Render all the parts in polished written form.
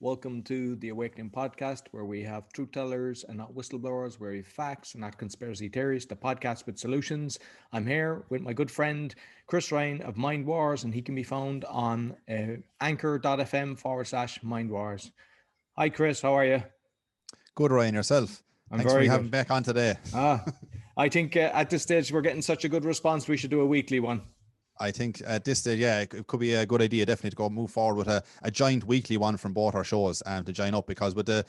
Welcome to the Awakening Podcast, where we have truth tellers and not whistleblowers, where we have facts and not conspiracy theories, the podcast with solutions. I'm here with my good friend Chris Ryan of Mindwars, and he can be found on anchor.fm/Mindwars. Hi, Chris. How are you? Good, Ryan, yourself. I'm Thanks for very having good. me back on today. I think at this stage we're getting such a good response, we should do a weekly one. I think at this stage, it could be a good idea definitely to move forward with a giant weekly one from both our shows to join up, because with the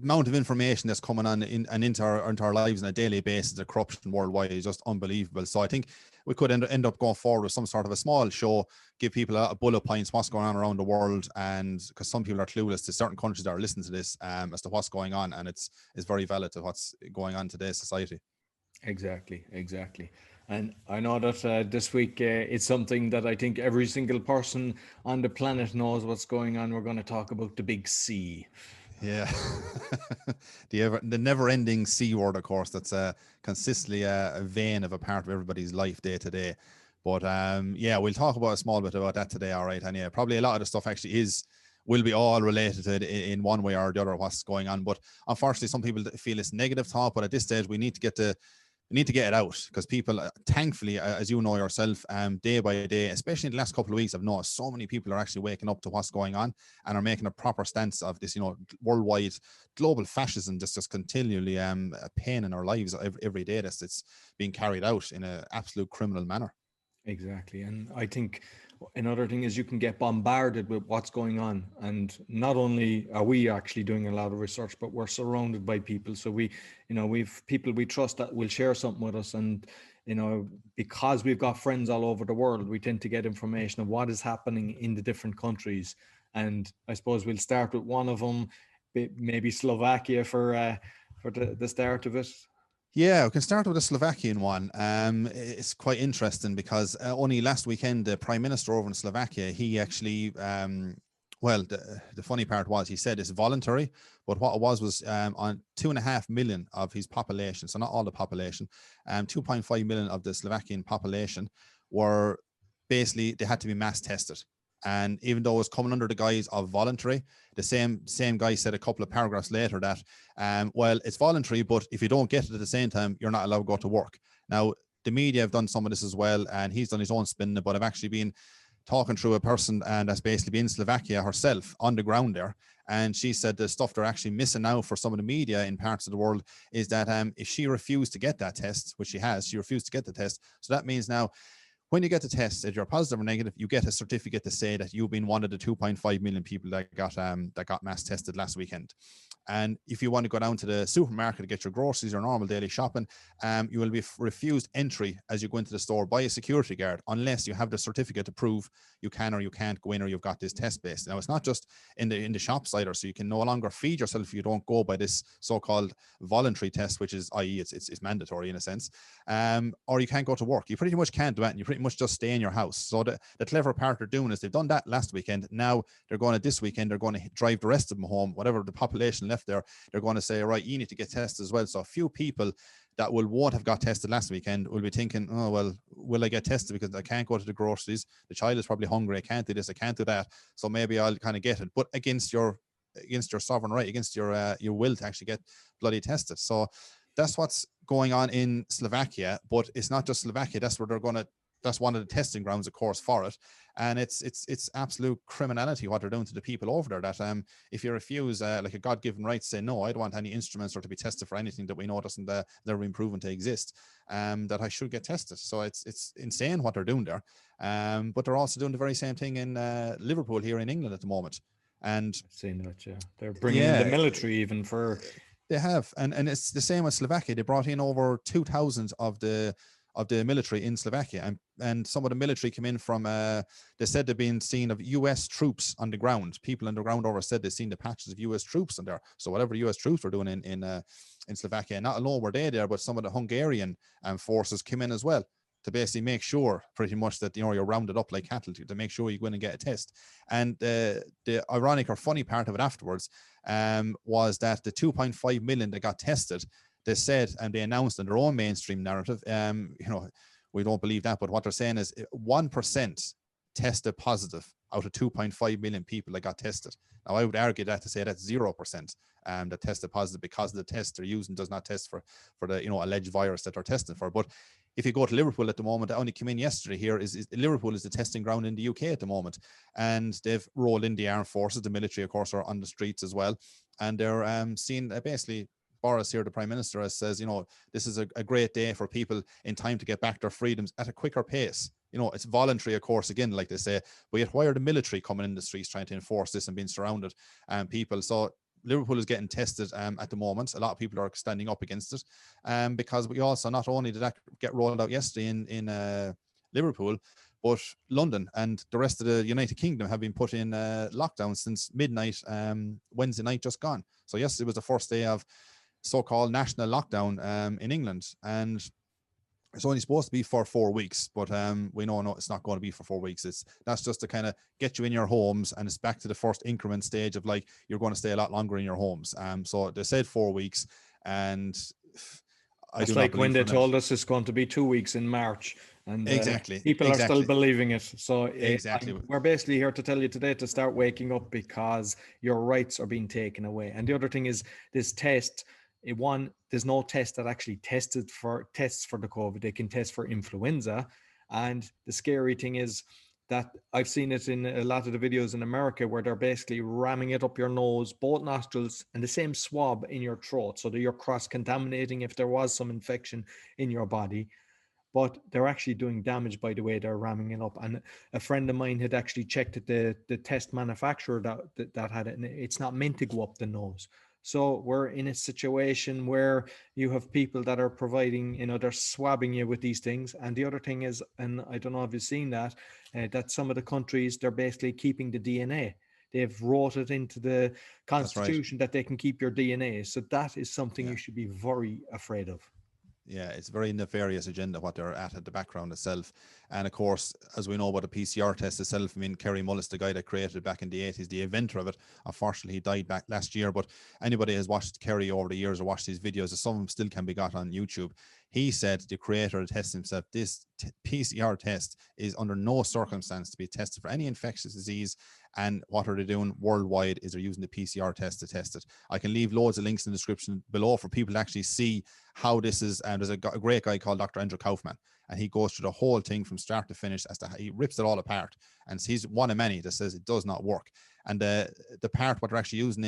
amount of information that's coming on into our lives on a daily basis, the corruption worldwide is just unbelievable. So I think we could end up going forward with some sort of a small show, give people a bullet points what's going on around the world, and because some people are clueless to certain countries that are listening to this as to what's going on, and it's very valid to what's going on in today's society. Exactly. And I know that this week it's something that I think every single person on the planet knows what's going on. We're going to talk about the big C. Yeah, the never-ending C word, of course. That's consistently a vein of a part of everybody's life day to day. But we'll talk about a small bit about that today. All right, and yeah, probably a lot of the stuff actually will be all related to it in one way or the other, what's going on. But unfortunately, some people feel it's negative thought. But at this stage, we need to get it out, because people, thankfully, as you know yourself, day by day, especially in the last couple of weeks, I've noticed so many people are actually waking up to what's going on and are making a proper stance of this, worldwide global fascism just continually a pain in our lives every day. It's being carried out in an absolute criminal manner. Exactly. And I think another thing is you can get bombarded with what's going on. And not only are we actually doing a lot of research, but we're surrounded by people. So we've people we trust that will share something with us. And, because we've got friends all over the world, we tend to get information of what is happening in the different countries. And I suppose we'll start with one of them, maybe Slovakia for the start of it. Yeah, we can start with the Slovakian one. It's quite interesting because only last weekend, the Prime Minister over in Slovakia, he actually, the funny part was he said it's voluntary, but what it was on 2.5 million of his population, so not all the population, 2.5 million of the Slovakian population were basically, they had to be mass tested. And even though it was coming under the guise of voluntary, the same guy said a couple of paragraphs later that, it's voluntary, but if you don't get it at the same time, you're not allowed to go to work. Now, the media have done some of this as well, and he's done his own spin, but I've actually been talking through a person, and that's basically been in Slovakia herself on the ground there. And she said the stuff they're actually missing now for some of the media in parts of the world is that if she refused to get that test, which she refused to get the test. So that means now, when you get the test, if you're positive or negative, you get a certificate to say that you've been one of the 2.5 million people that got mass tested last weekend. And if you want to go down to the supermarket to get your groceries or normal daily shopping, you will be refused entry as you go into the store by a security guard unless you have the certificate to prove you can or you can't go in, or you've got this test based. Now, it's not just in the shops either, so you can no longer feed yourself if you don't go by this so-called voluntary test, which is, i.e., it's mandatory in a sense, or you can't go to work. You pretty much can't do that, and you pretty much just stay in your house. So the clever part they're doing is they've done that last weekend. Now they're going to this weekend, they're going to drive the rest of them home, whatever the population left there, they're going to say, right, you need to get tested as well. So a few people that won't have got tested last weekend will be thinking, oh, well, will I get tested because I can't go to the groceries? The child is probably hungry. I can't do this. I can't do that. So maybe I'll kind of get it, but against your sovereign right, against your will to actually get bloody tested. So that's what's going on in Slovakia, but it's not just Slovakia. That's where that's one of the testing grounds, of course, for it. And it's absolute criminality what they're doing to the people over there, that if you refuse like a God-given right to say, no, I don't want any instruments or to be tested for anything that we know doesn't never been proven to exist, that I should get tested. So it's insane what they're doing there. But they're also doing the very same thing in Liverpool here in England at the moment. And I've seen that, yeah. They're bringing in the military even for... They have. And it's the same with Slovakia. They brought in over 2,000 of the military in Slovakia, and some of the military came in from they said they've been seen of US troops on the ground. People on the ground over said they've seen the patches of US troops on there. So whatever US troops were doing in Slovakia, not alone were they there, but some of the Hungarian forces came in as well to basically make sure pretty much that you're rounded up like cattle to make sure you go in and get a test. And the ironic or funny part of it afterwards was that the 2.5 million that got tested, they said, and they announced in their own mainstream narrative, we don't believe that, but what they're saying is 1% tested positive out of 2.5 million people that got tested. Now, I would argue that to say that's 0% that tested positive, because the test they're using does not test for the alleged virus that they're testing for. But if you go to Liverpool at the moment, that only came in yesterday here, is Liverpool is the testing ground in the UK at the moment. And they've rolled in the armed forces, the military, of course, are on the streets as well. And they're seeing basically, Boris here, the Prime Minister, says, this is a great day for people in time to get back their freedoms at a quicker pace. It's voluntary, of course, again, like they say, but yet why are the military coming in the streets trying to enforce this and being surrounded people? So Liverpool is getting tested at the moment. A lot of people are standing up against it because we also, not only did that get rolled out yesterday in Liverpool, but London and the rest of the United Kingdom have been put in lockdown since midnight Wednesday night just gone. So yesterday was the first day of so-called national lockdown in England, and it's only supposed to be for 4 weeks, but we know no, it's not going to be for 4 weeks. That's just to kind of get you in your homes, and it's back to the first increment stage of like you're going to stay a lot longer in your homes. So they said 4 weeks, and it's like when they told us it's going to be 2 weeks in March, and people are still believing it. So we're basically here to tell you today to start waking up, because your rights are being taken away. And the other thing is this test. There's no test that actually tests for the COVID. They can test for influenza. And the scary thing is that I've seen it in a lot of the videos in America where they're basically ramming it up your nose, both nostrils, and the same swab in your throat, so that you're cross-contaminating if there was some infection in your body. But they're actually doing damage by the way they're ramming it up. And a friend of mine had actually checked at the test manufacturer that had it, and it's not meant to go up the nose. So we're in a situation where you have people that are providing, they're swabbing you with these things. And the other thing is, and I don't know if you've seen that some of the countries, they're basically keeping the DNA. They've wrote it into the constitution that they can keep your DNA. So that is something you should be very afraid of. Yeah, it's a very nefarious agenda what they're at the background itself. And of course, as we know about the PCR test itself, I mean, Kerry Mullis, the guy that created it back in the 80s, the inventor of it, unfortunately he died back last year. But anybody has watched Kerry over the years or watched these videos, some of them still can be got on YouTube. He said, the creator of the test himself, this PCR test is under no circumstance to be tested for any infectious disease. And what are they doing worldwide is they're using the PCR test to test it. I can leave loads of links in the description below for people to actually see how this is. And there's a great guy called Dr. Andrew Kaufman, and he goes through the whole thing from start to finish as to how he rips it all apart. And he's one of many that says it does not work. And the part what they're actually using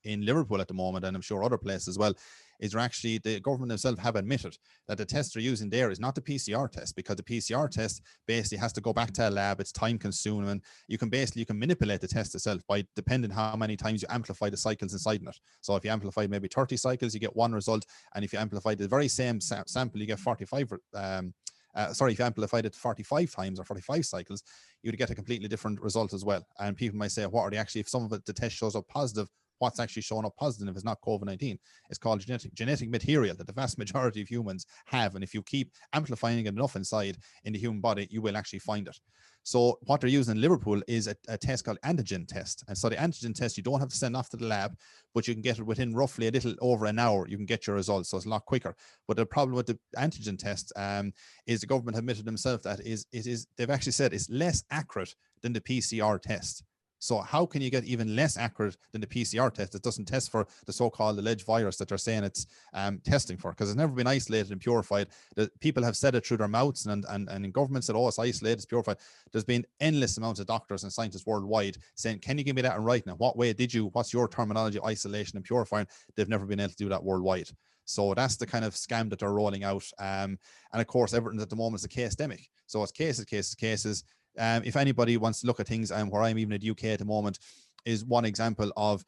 in Liverpool at the moment, and I'm sure other places as well, is they're actually, the government themselves have admitted that the test they're using there is not the PCR test, because the PCR test basically has to go back to a lab. It's time consuming, and you can manipulate the test itself by depending how many times you amplify the cycles inside it. So if you amplify maybe 30 cycles, you get one result, and if you amplify the very same sample, you get 45. If you amplified it 45 times or 45 cycles, you would get a completely different result as well. And people might say, what are they actually, if some of it, the test shows up positive, what's actually showing up positive if it's not COVID-19? It's called genetic material that the vast majority of humans have. And if you keep amplifying it enough inside in the human body, you will actually find it. So what they're using in Liverpool is a test called antigen test. And so the antigen test, you don't have to send off to the lab, but you can get it within roughly a little over an hour. You can get your results. So it's a lot quicker. But the problem with the antigen test is the government have admitted themselves that they've actually said it's less accurate than the PCR test. So how can you get even less accurate than the PCR test that doesn't test for the so-called alleged virus that they're saying it's testing for? Because it's never been isolated and purified. People have said it through their mouths, and government said, oh, it's isolated, it's purified. There's been endless amounts of doctors and scientists worldwide saying, can you give me that in writing? What way what's your terminology, isolation and purifying? They've never been able to do that worldwide. So that's the kind of scam that they're rolling out. And of course, everything at the moment is a case-demic. So it's cases. If anybody wants to look at things, and where I'm even at UK at the moment is one example of,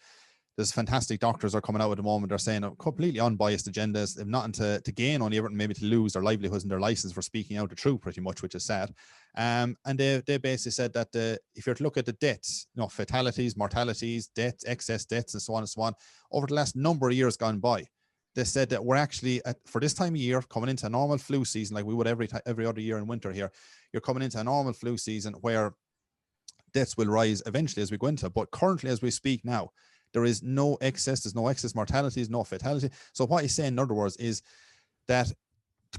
there's fantastic doctors are coming out at the moment. They're saying completely unbiased agendas. They've nothing to gain, only everything maybe to lose their livelihoods and their license for speaking out the truth, pretty much, which is sad. And they basically said that if you're to look at the deaths, fatalities, mortalities, deaths, excess deaths, and so on, over the last number of years gone by, they said that we're actually, for this time of year, coming into a normal flu season, like we would every other year in winter here, you're coming into a normal flu season where deaths will rise eventually as we go into. But currently, as we speak now, there is no excess, there's no excess mortalities, no fatality. So what he's saying, in other words, is that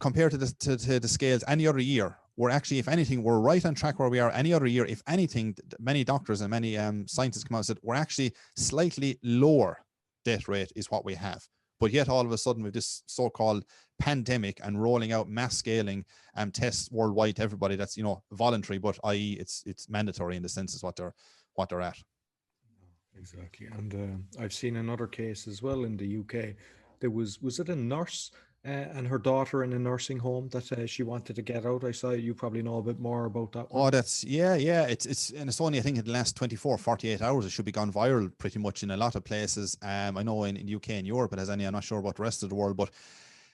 compared to the scales any other year, we're actually, if anything, we're right on track where we are any other year. If anything, many doctors and many scientists come out and said we're actually slightly lower death rate is what we have. But yet all of a sudden with this so-called pandemic and rolling out mass scaling tests worldwide to everybody, that's, you know, voluntary, but i.e. it's mandatory in the sense is what they're at. Exactly. And I've seen another case as well in the UK. There was it a nurse and her daughter in a nursing home that she wanted to get out? I saw you probably know a bit more about that one. Oh, that's, yeah. And it's only, I think in the last 24, 48 hours, it should be gone viral pretty much in a lot of places. I know in UK and Europe it has any, I'm not sure about the rest of the world, but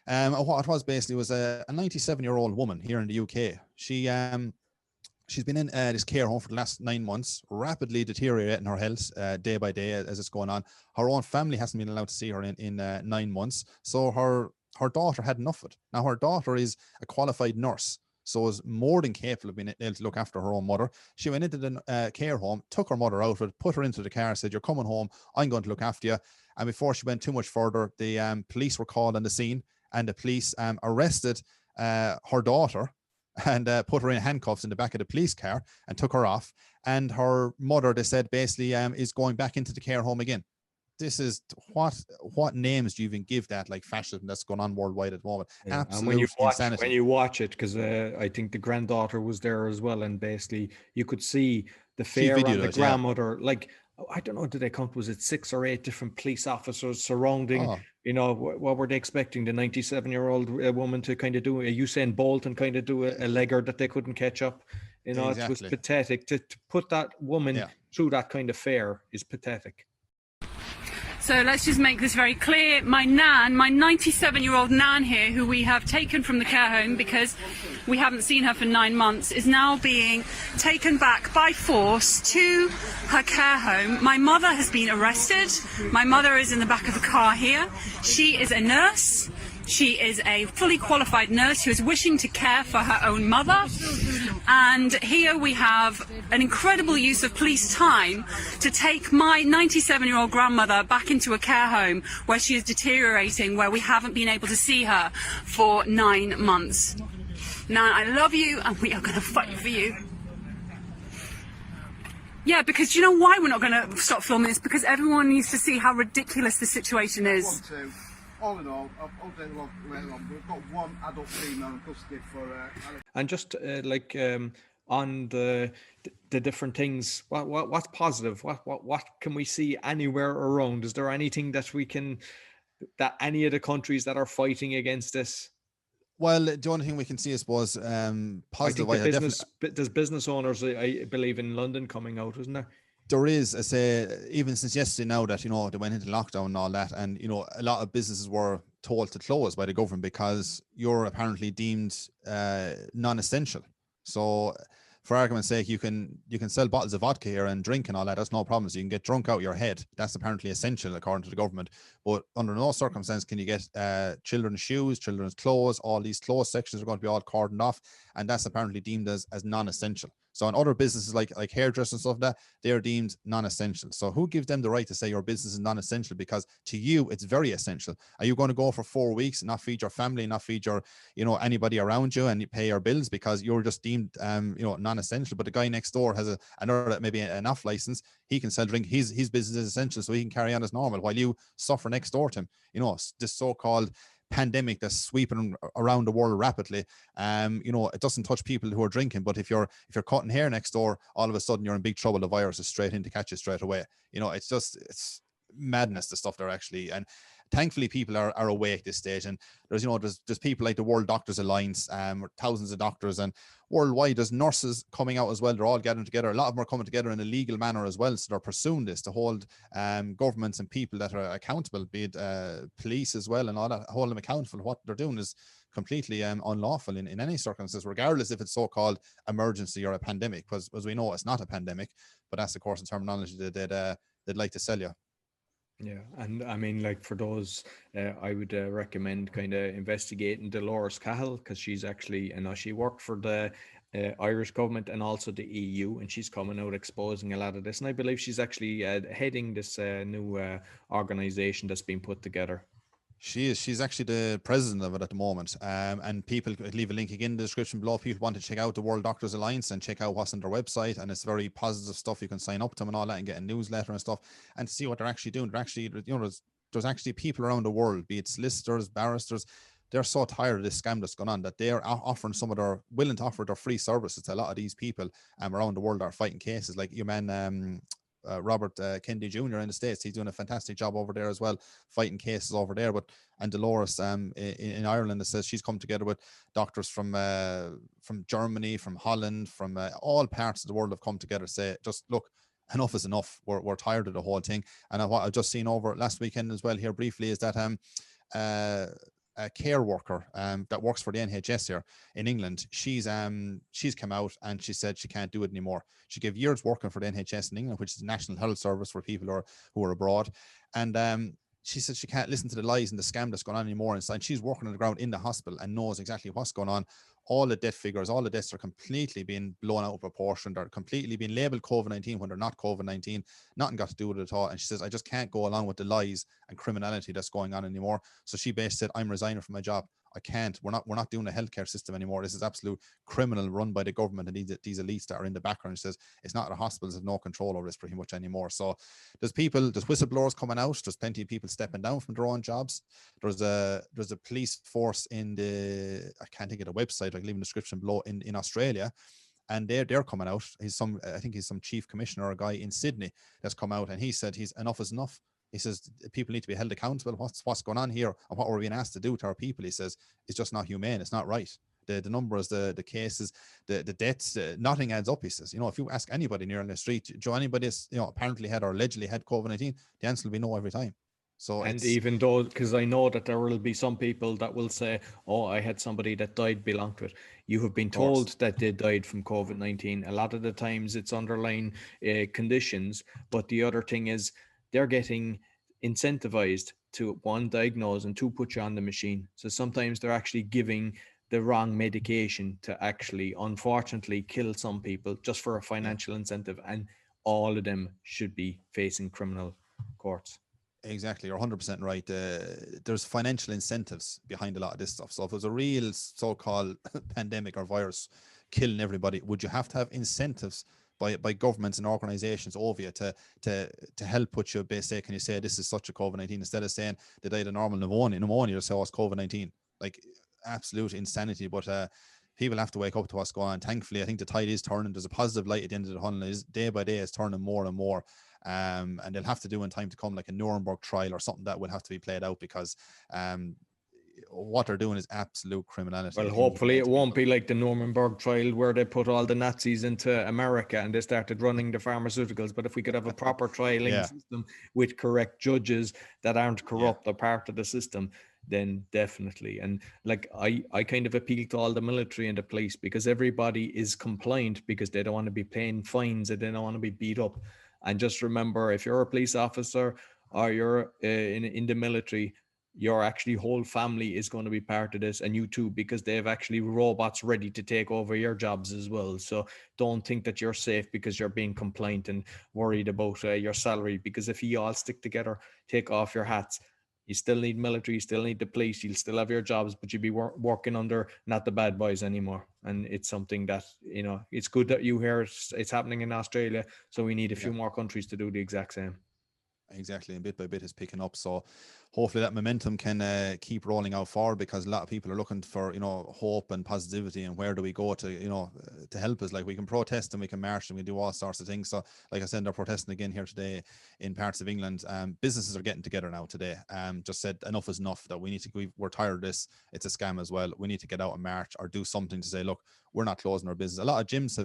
what it was basically was a 97-year-old woman here in the UK. She's been in this care home for the last 9 months, rapidly deteriorating her health day by day as it's going on. Her own family hasn't been allowed to see her in 9 months. So her daughter had enough of it. Now, her daughter is a qualified nurse, so is more than capable of being able to look after her own mother. She went into the care home, took her mother out of it, put her into the car, said, "You're coming home, I'm going to look after you." And before she went too much further, the police were called on the scene, and the police arrested her daughter and put her in handcuffs in the back of the police car and took her off. And her mother, they said, basically is going back into the care home again. This is what names do you even give that, like fascism that's going on worldwide at the moment? Yeah. Absolute And insanity. when you watch it, because I think the granddaughter was there as well, and basically you could see the fear on the grandmother. Like, I don't know, did they count? Was it 6 or 8 different police officers surrounding? Oh. You know, what were they expecting the 97-year-old woman to kind of do? A Usain Bolt and kind of do a legger that they couldn't catch up. You know, It was pathetic. To put that woman through that kind of fear is pathetic. So let's just make this very clear. My nan, my 97-year-old nan here, who we have taken from the care home because we haven't seen her for 9 months, is now being taken back by force to her care home. My mother has been arrested. My mother is in the back of the car here. She is a nurse. She is a fully qualified nurse who is wishing to care for her own mother. And here we have an incredible use of police time to take my 97-year-old grandmother back into a care home where she is deteriorating, where we haven't been able to see her for 9 months. Nan, I love you and we are going to fight for you. Yeah, because do you know why we're not going to stop filming this? Because everyone needs to see how ridiculous the situation is. All in all, all day long, we've got one adult female in custody for. And just on the different things, what's positive? What can we see anywhere around? Is there anything that any of the countries that are fighting against this? Well, the only thing we can see, I suppose, positive. I think there's business owners, I believe, in London coming out, isn't there? There is, I say, even since yesterday now that, you know, they went into lockdown and all that, and, you know, a lot of businesses were told to close by the government because you're apparently deemed non-essential. So for argument's sake, you can sell bottles of vodka here and drink and all that. That's no problem. So you can get drunk out your head. That's apparently essential according to the government. But under no circumstance can you get children's shoes, children's clothes. All these clothes sections are going to be all cordoned off, and that's apparently deemed as non-essential. So in other businesses like hairdressers and stuff like that, they're deemed non-essential. So who gives them the right to say your business is non-essential? Because to you, it's very essential. Are you going to go for 4 weeks and not feed your family, not feed your, you know, anybody around you, and you pay your bills because you're just deemed, you know, non-essential? But the guy next door has another, maybe an off license. He can sell drink. His business is essential, so he can carry on as normal while you suffer next door to him. You know, this so-called pandemic that's sweeping around the world rapidly. You know, it doesn't touch people who are drinking, but if you're cutting hair next door, all of a sudden you're in big trouble. The virus is straight in to catch you straight away. You know, it's madness, the stuff they're actually, and thankfully people are awake this stage. And there's, you know, there's people like the World Doctors Alliance, thousands of doctors, and worldwide there's nurses coming out as well. They're all gathering together. A lot of them are coming together in a legal manner as well. So they're pursuing this to hold governments and people that are accountable, be it police as well, and all that, hold them accountable. What they're doing is completely unlawful in any circumstances, regardless if it's so-called emergency or a pandemic, because as we know, it's not a pandemic, but that's of course the terminology that they'd like to sell you. Yeah, and I mean, like, for those, I would recommend kind of investigating Dolores Cahill, because she's actually, I know she worked for the Irish government and also the EU, and she's coming out exposing a lot of this. And I believe she's actually heading this new organization that's been put together. She is. She's actually the president of it at the moment. And people could leave a link again in the description below. People want to check out the World Doctors Alliance and check out what's on their website. And it's very positive stuff. You can sign up to them and all that and get a newsletter and stuff and see what they're actually doing. They're actually, there's actually people around the world, be it solicitors, barristers. They're so tired of this scam that's going on that they're offering willing to offer their free services to a lot of these people around the world that are fighting cases. Like your man, Robert Kennedy Jr. in the States, he's doing a fantastic job over there as well, fighting cases over there. And Dolores in Ireland, it says she's come together with doctors from Germany, from Holland, from all parts of the world have come together to say, just look, enough is enough. We're tired of the whole thing. And what I've just seen over last weekend as well here briefly is that a care worker that works for the NHS here in England, she's come out and she said she can't do it anymore. She gave years working for the NHS in England, which is the National Health Service for people who are abroad, and she said she can't listen to the lies and the scam that's going on anymore inside. She's working on the ground in the hospital and knows exactly what's going on. All the death figures, all the deaths are completely being blown out of proportion. They're completely being labeled COVID-19 when they're not COVID-19. Nothing got to do with it at all. And she says, I just can't go along with the lies and criminality that's going on anymore. So she basically said, I'm resigning from my job. I can't. We're not doing a healthcare system anymore. This is absolute criminal run by the government and these elites that are in the background. She says it's not the hospitals have no control over this pretty much anymore. So there's whistleblowers coming out. There's plenty of people stepping down from their own jobs. There's a police force in I can't think of the website. I can leave in the description below in Australia. And they're coming out. I think he's some chief commissioner or a guy in Sydney that's come out, and he said enough is enough. He says people need to be held accountable. What's going on here and what we're being asked to do to our people, he says, it's just not humane. It's not right. The numbers, the cases, the deaths, nothing adds up, he says. If you ask anybody near on the street, Joe, anybody that's, apparently had or allegedly had COVID-19, the answer will be no every time. So and even though, because I know that there will be some people that will say, oh, I had somebody that died belong to it. You have been told that they died from COVID-19. A lot of the times it's underlying conditions. But the other thing is they're getting incentivized to, one, diagnose, and two, put you on the machine. So sometimes they're actually giving the wrong medication to actually, unfortunately, kill some people just for a financial incentive. And all of them should be facing criminal courts. Exactly, you're 100% right. There's financial incentives behind a lot of this stuff. So if it was a real so-called pandemic or virus killing everybody, would you have to have incentives by governments and organizations over you to help put you basic? Can you say this is such a COVID-19 instead of saying they died of normal pneumonia or so it's COVID-19? Like absolute insanity. But people have to wake up to what's going on. Thankfully, I think the tide is turning. There's a positive light at the end of the tunnel. Day by day, it's turning more and more. And they'll have to do in time to come like a Nuremberg trial or something that will have to be played out, because what they're doing is absolute criminality. Well, hopefully it won't be like the Nuremberg trial where they put all the Nazis into America and they started running the pharmaceuticals. But if we could have a proper trialing system with correct judges that aren't corrupt or part of the system, then definitely. And like I kind of appeal to all the military and the police, because everybody is compliant because they don't want to be paying fines and they don't want to be beat up. And just remember, if you're a police officer or you're in the military, your actually whole family is going to be part of this, and you too, because they have actually robots ready to take over your jobs as well. So don't think that you're safe because you're being compliant and worried about your salary, because if you all stick together, take off your hats, you still need military, you still need the police, you'll still have your jobs, but you'll be working under not the bad boys anymore. And it's something that, it's good that you hear it's happening in Australia. So we need a few more countries to do the exact same. Exactly, and bit by bit is picking up. So hopefully that momentum can keep rolling out forward, because a lot of people are looking for hope and positivity, and where do we go to to help us. Like, we can protest and we can march and we do all sorts of things. So like I said, they're protesting again here today in parts of England. Businesses are getting together now today. Just said enough is enough, that we're tired of this. It's a scam as well. We need to get out and march or do something to say, look, we're not closing our business. A lot of gyms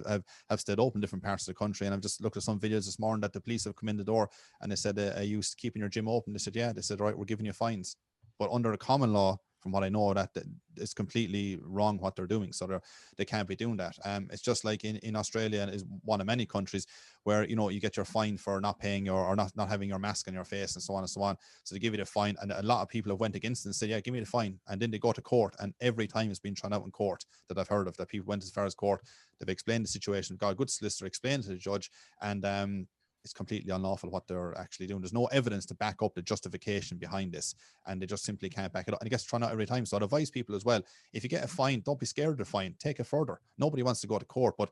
have stayed open in different parts of the country, and I've just looked at some videos this morning that the police have come in the door and they said, are you keeping your gym open? They said, yeah. They said, right, we're giving you fines. But under the common law, from what I know, that it's completely wrong what they're doing. So they can't be doing that. It's just like in Australia, and is one of many countries where you get your fine for not paying or not having your mask on your face and so on and so on. So they give you the fine, and a lot of people have went against it and said, yeah, give me the fine. And then they go to court, and every time it's been thrown out in court that I've heard of, that people went as far as court. They've explained the situation, got a good solicitor, explained to the judge, and it's completely unlawful what they're actually doing. There's no evidence to back up the justification behind this, and they just simply can't back it up. And it gets thrown out every time. So I'd advise people as well, if you get a fine, don't be scared of the fine. Take it further. Nobody wants to go to court, but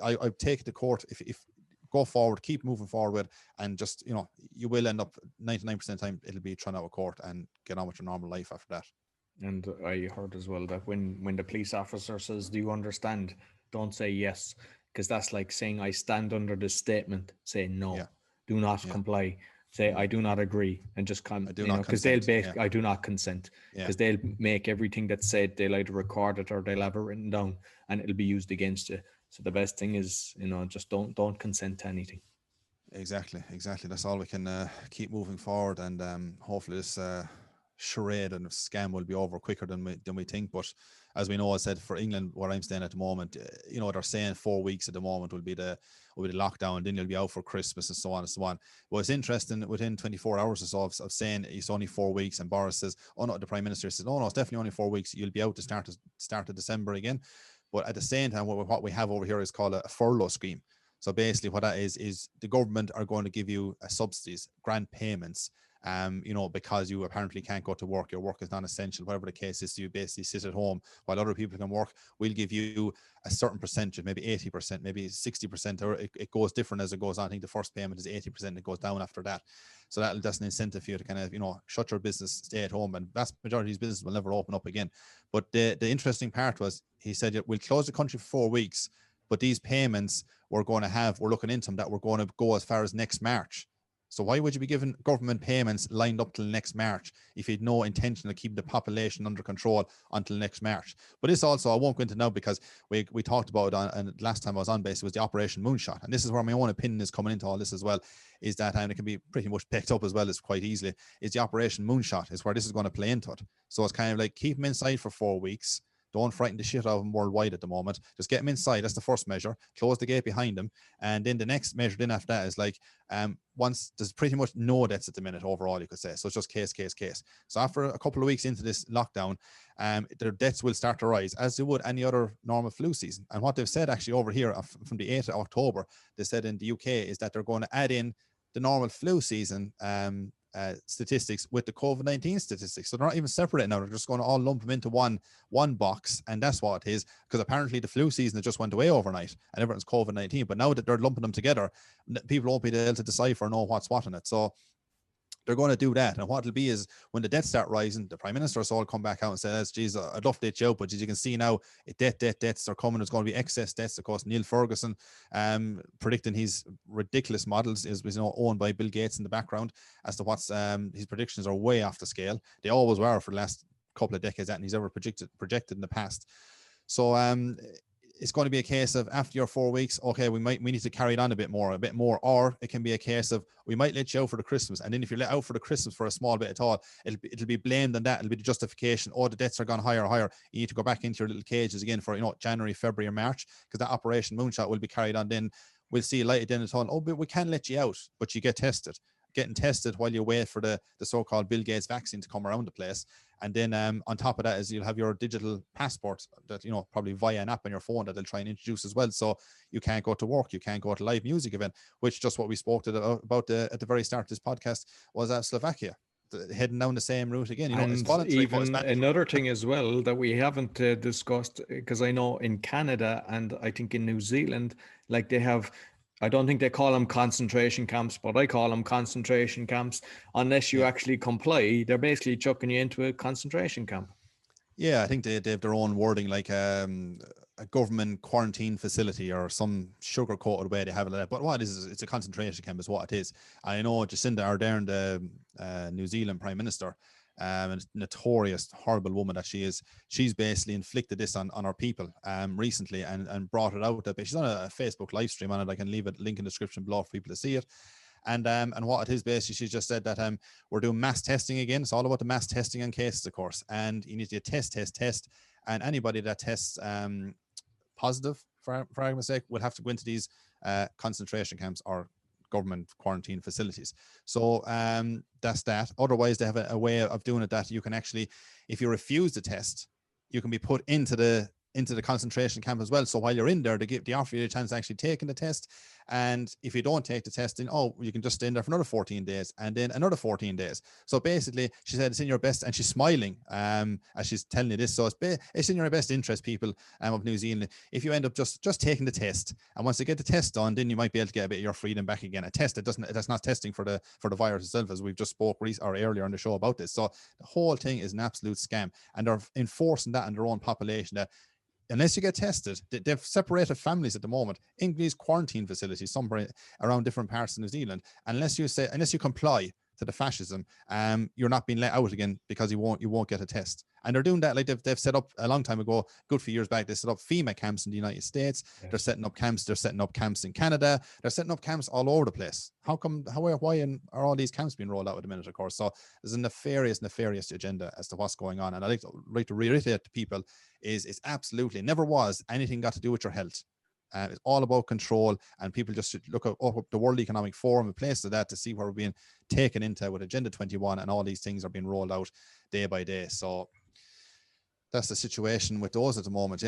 I take it to court if go forward, keep moving forward, and just, you know, you will end up 99% of the time it'll be thrown out of court and get on with your normal life after that. And I heard as well that when the police officer says, "Do you understand?" Don't say yes, because that's like saying, "I stand under this statement." Say no. Yeah. Do not Yeah. comply. Say, "I do not agree," and just come. I do You not know, because they'll consent. make, "I do not consent," Yeah. because they'll make everything that's said. They'll either record it or they'll have it written down, and it'll be used against you. So the best thing is, you know, just don't consent to anything. Exactly. That's all we can keep moving forward, and hopefully this charade and scam will be over quicker than we think. But as we know, I said, for England, where I'm staying at the moment, you know, they're saying 4 weeks at the moment will be the lockdown, then you'll be out for Christmas and so on and so on. Well, it's interesting, within 24 hours or so of saying it's only 4 weeks, and Boris says, oh no, the Prime Minister says, no, it's definitely only 4 weeks, you'll be out to start of December again. But at the same time, what we have over here is called a furlough scheme. So basically what that is the government are going to give you subsidies, grant payments, you know, because you apparently can't go to work, your work is non-essential, whatever the case is, so you basically sit at home while other people can work. We'll give you a certain percentage, maybe 80%, maybe 60%, or it goes different as it goes on. I think the first payment is 80%, it goes down after that. So that's an incentive for you to kind of, you know, shut your business, stay at home, and vast majority of these businesses will never open up again. But the interesting part was, he said, we'll close the country for 4 weeks, but these payments we're looking into them, that we're going to go as far as next March. So why would you be giving government payments lined up till next March if you had no intention of keeping the population under control until next March? But this also, I won't go into now, because we talked about it and last time I was on base, it was the Operation Moonshot. And this is where my own opinion is coming into all this as well, is that, and it can be pretty much picked up as well as quite easily, is the Operation Moonshot is where this is going to play into it. So it's kind of like, keep them inside for 4 weeks. Don't frighten the shit out of them worldwide at the moment. Just get them inside. That's the first measure. Close the gate behind them. And then the next measure then after that is like, once there's pretty much no deaths at the minute overall, you could say. So it's just case. So after a couple of weeks into this lockdown, their deaths will start to rise, as they would any other normal flu season. And what they've said actually over here from the 8th of October, they said in the UK, is that they're going to add in the normal flu season statistics with the COVID-19 statistics. So they're not even separating now. They're just going to all lump them into one box, and that's what it is. Because apparently the flu season just went away overnight and everyone's COVID-19. But now that they're lumping them together, people won't be able to decipher or know what's what in it. So they're going to do that. And what it'll be is, when the deaths start rising, the Prime Minister will come back out and say, geez, I'd love to let you out, but as you can see now, deaths are coming. There's going to be excess deaths. Of course, Neil Ferguson predicting his ridiculous models is, you know, owned by Bill Gates in the background, as to what's his predictions are way off the scale. They always were for the last couple of decades, and he's ever projected in the past. So it's going to be a case of, after your 4 weeks, okay, we need to carry it on a bit more, or it can be a case of, we might let you out for the Christmas, and then if you're let out for the Christmas for a small bit at all, it'll be blamed on that. It'll be the justification. Oh, the deaths are gone higher. You need to go back into your little cages again for, you know, January, February, or March, because that Operation Moonshot will be carried on. Then we'll see light at the end of the tunnel. Oh, but we can let you out, but you get tested. Getting tested while you wait for the so-called Bill Gates vaccine to come around the place. And then on top of that is, you'll have your digital passport that, you know, probably via an app on your phone that they'll try and introduce as well. So you can't go to work, you can't go to live music event, which just what we spoke about at the very start of this podcast was Slovakia. Heading down the same route again. You know, it's voluntary, even another thing as well that we haven't discussed, because I know in Canada and I think in New Zealand, like they have, I don't think they call them concentration camps, but I call them concentration camps. Unless you actually comply, they're basically chucking you into a concentration camp. Yeah, I think they have their own wording, like a government quarantine facility or some sugar-coated way they have it like that. But what it is, it's a concentration camp is what it is. I know Jacinda Ardern, the New Zealand Prime Minister, a notorious, horrible woman that she is, she's basically inflicted this on our people recently and brought it out. She's on a Facebook live stream on it. I can leave a link in the description below for people to see it. And what it is, basically, she just said that we're doing mass testing again. It's all about the mass testing on cases, of course. And you need to test. And anybody that tests positive, for argument's sake, will have to go into these concentration camps or government quarantine facilities. So that's that. Otherwise, they have a way of doing it that you can actually, if you refuse the test, you can be put into the into the concentration camp as well. So while you're in there, they offer you a chance of actually taking the test. And if you don't take the test, then you can just stay in there for another 14 days and then another 14 days. So basically, she said it's in your best, and she's smiling as she's telling you this. So it's in your best interest, people of New Zealand, if you end up just taking the test, and once you get the test done, then you might be able to get a bit of your freedom back again. A test that's not testing for the virus itself, as we've just spoke earlier on the show about this. So the whole thing is an absolute scam, and they're enforcing that on their own population, that unless you get tested, they've separated families at the moment in these quarantine facilities somewhere around different parts of New Zealand. Unless you comply to the fascism, you're not being let out again, because you won't get a test. And they're doing that, like they've set up a long time ago, good few years back, they set up FEMA camps in the United States. Yes. They're setting up camps in Canada. They're setting up camps all over the place. Why are all these camps being rolled out at the minute, of course? So there's a nefarious agenda as to what's going on. And I'd like to reiterate to people it's absolutely never was anything got to do with your health. It's all about control, and people just should look up the World Economic Forum and places like that to see where we're being taken into with Agenda 21, and all these things are being rolled out day by day. So that's the situation with those at the moment.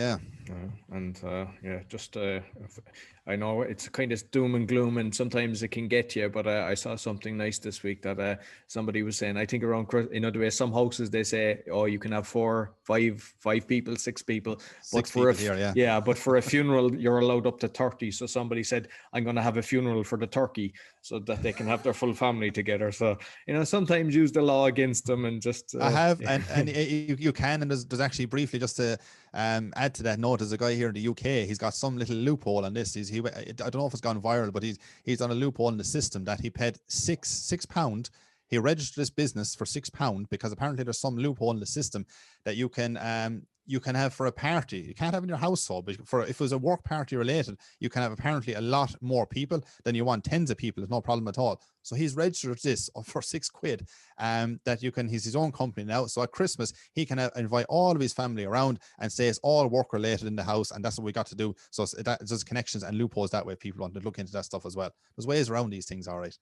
I know it's kind of doom and gloom, and sometimes it can get you, but I saw something nice this week that somebody was saying, I think around, the way some houses, they say, you can have 4, 5 people, 6 people, but for a funeral you're allowed up to 30. So somebody said, I'm going to have a funeral for the turkey so that they can have their full family together. So sometimes use the law against them, and just and you can, and there's actually briefly, just to add to that note, there's a guy here in the UK, he's got some little loophole on this. I don't know if it's gone viral, but he's on a loophole in the system that he paid £6. He registered this business for £6 because apparently there's some loophole in the system that you can have for a party. You can't have in your household, but if it was a work party related, you can have apparently a lot more people than you want. Tens of people, there's no problem at all. So he's registered this for £6, that he's his own company now. So at Christmas, he can invite all of his family around and say it's all work related in the house. And that's what we got to do. So there's connections and loopholes that way. People want to look into that stuff as well. There's ways around these things. All right.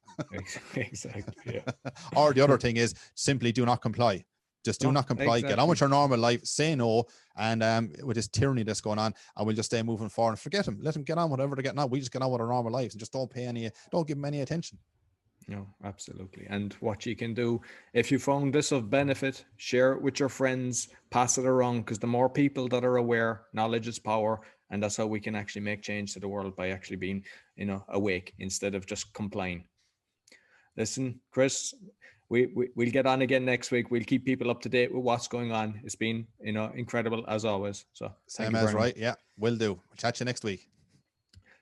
Exactly. Yeah. Or the other thing is simply do not comply. Just do not comply. Exactly. Get on with your normal life. Say no. And with this tyranny that's going on, and we'll just stay moving forward and forget them. Let them get on whatever they're getting on. We just get on with our normal lives and just don't give them any attention. No, absolutely. And what you can do, if you found this of benefit, share it with your friends, pass it around, because the more people that are aware, knowledge is power. And that's how we can actually make change to the world, by actually being, awake instead of just complying. Listen, Chris, we'll get on again next week. We'll keep people up to date with what's going on. It's been, incredible as always. So same as right. Yeah, will do. We'll chat you next week.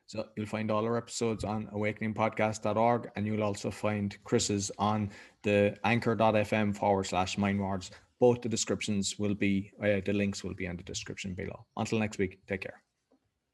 So you'll find all our episodes on awakeningpodcast.org, and you'll also find Chris's on the anchor.fm/Mindwars. Both the descriptions will be, the links will be in the description below. Until next week, take care.